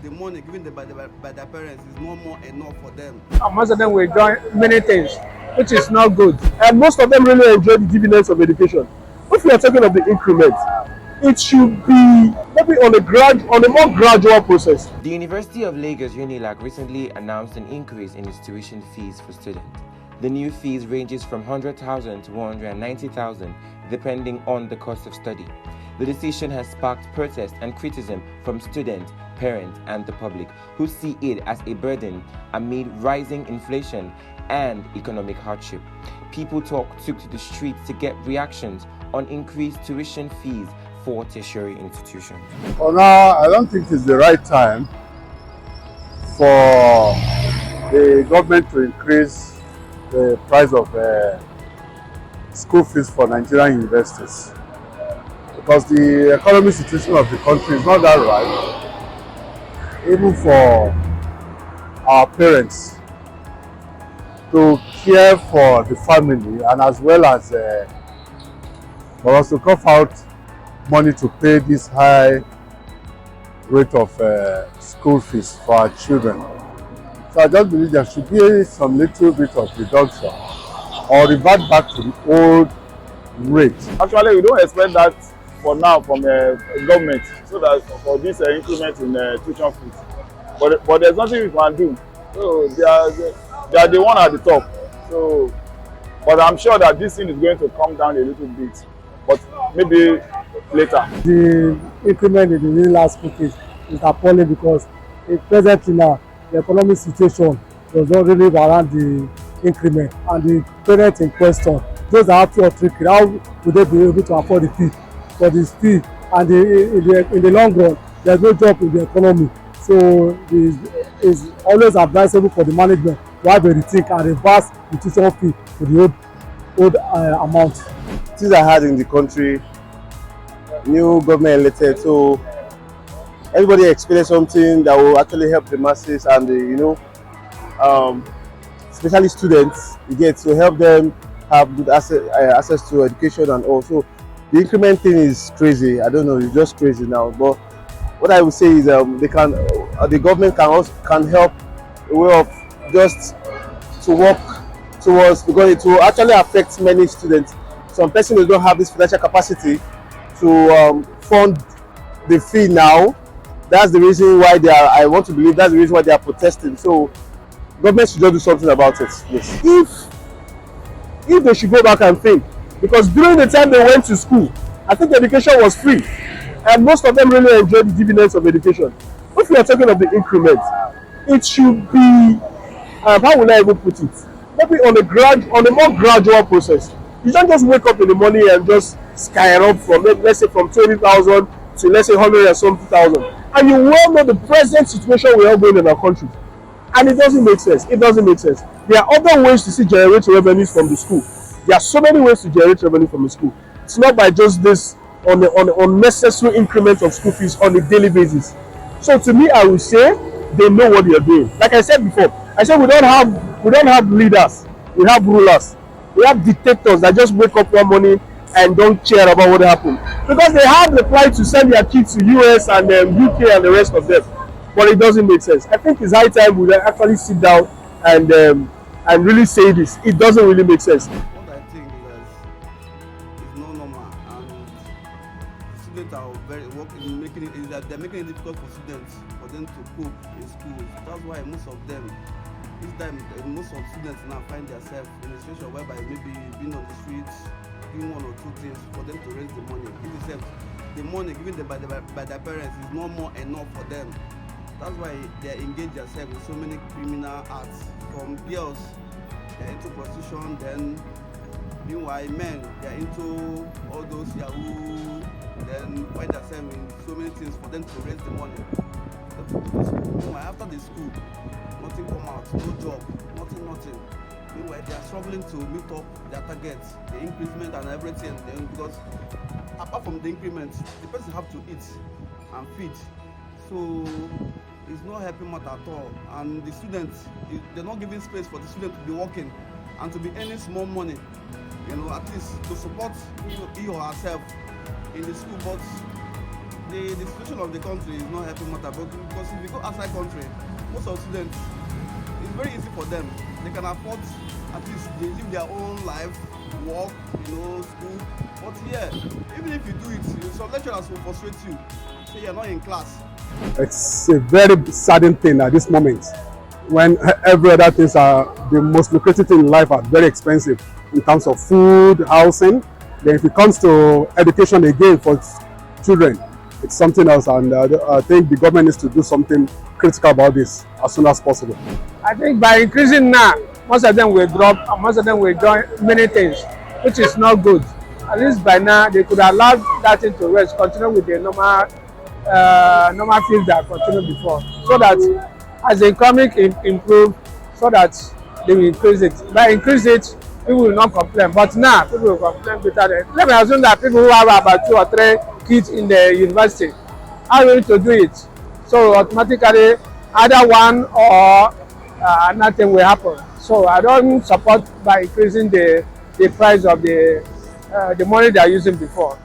the money given by their parents is no more enough for them. And most of them will join many things, which is not good. And most of them really enjoy the dividends of education. If you are talking of the increment, it should be maybe on a more gradual process. The University of Lagos UNILAG recently announced an increase in its tuition fees for students. The new fees ranges from 100,000 to 190,000 depending on the cost of study. The decision has sparked protest and criticism from students, parents, and the public, who see it as a burden amid rising inflation and economic hardship. People took to the streets to get reactions on increased tuition fees for tertiary institutions. Well, now, I don't think it's the right time for the government to increase the price of school fees for Nigerian universities, because the economic situation of the country is not that right, even for our parents to care for the family, and as well as for us to cough out money to pay this high rate of school fees for our children. So I just believe there should be some little bit of reduction or revert back to the old rate. Actually, we don't expect that for now from government, so that for this increment in tuition fees. But there's nothing we can do. So they are the one at the top. So, but I'm sure that this thing is going to come down a little bit, but maybe later. The increment in the UNILAG school fees is appalling because presently now the economic situation does not really warrant the increment, and the parents in question, those that have 2 or 3 kids, how would they be able to afford the fee for this fee? And in the long run, there's no job in the economy. So it's always advisable for the management to have a rethink and reverse the tuition fee to the old amount. Things are hard in the country, new government elected, so everybody expects something that will actually help the masses and especially students, you get to help them have good access to education. And also the increment thing is crazy. I don't know, it's just crazy now. But what I would say is the government can help a way of just to work towards, because it will actually affect many students. Some persons don't have this financial capacity to fund the fee now. That's the reason why I want to believe that's the reason why they are protesting. So government should just do something about it. Yes. If they should go back and think, because during the time they went to school, I think education was free, and most of them really enjoyed the dividends of education. If we are talking of the increment, it should be how will I even put it? Maybe on a more gradual process. You don't just wake up in the morning and just skyrocket from, let's say, from 20,000 to, let's say, 100 and something thousand. And you well know the present situation we are going in our country. And it doesn't make sense. It doesn't make sense. There are other ways to generate revenues from the school. There are so many ways to generate revenue from the school. It's not by just this on the unnecessary increment of school fees on a daily basis. So to me, I would say they know what they are doing. Like I said before, I said we don't have leaders. We have rulers. We have dictators that just wake up one morning and don't care about what happened, because they have the right to send their kids to US and UK and the rest of them. But it doesn't make sense. I think it's high time we actually sit down and really say this. It doesn't really make sense. What I think is not normal, and students are they're making it difficult for students for them to cope in school. That's why most of students now find themselves in a situation whereby maybe being on the streets, doing 1 or 2 things for them to raise the money. The money given by their parents is no more enough for them. That's why they engage themselves in so many criminal acts. From girls, they're into prostitution, then meanwhile men, they're into all those Yahoo, then find themselves in so many things for them to raise the money. Meanwhile, after the school, nothing come out, no job, nothing. Meanwhile, they are struggling to meet up their targets, the increment and everything. Then because apart from the increment, the person have to eat and feed. So it's not helping matter at all. And the students, they're not giving space for the student to be working and to be earning small money, at least to support he or herself in the school. But the situation of the country is not helping matter, but because if you go outside country, most of students, it's very easy for them. They can afford, at least they live their own life, work, school. But yeah, even if you do it, some lecturers will frustrate you. Say you're not in class. It's a very saddening thing at this moment, when every other things are the most lucrative thing in life are very expensive in terms of food, housing. Then if it comes to education again for children, it's something else, and I think the government needs to do something critical about this as soon as possible. I think by increasing now, most of them will drop and most of them will join many things, which is not good. At least by now, they could allow that thing to rest, continue with the normal field that continued before, so that as the economic improve, so that they will increase it. By increase it, people will not complain. But now, people will complain bitterly. Let me assume that people who have about 2 or 3 kids in the university are going to do it. So automatically, either one or nothing will happen. So I don't support by increasing the price of the money they are using before.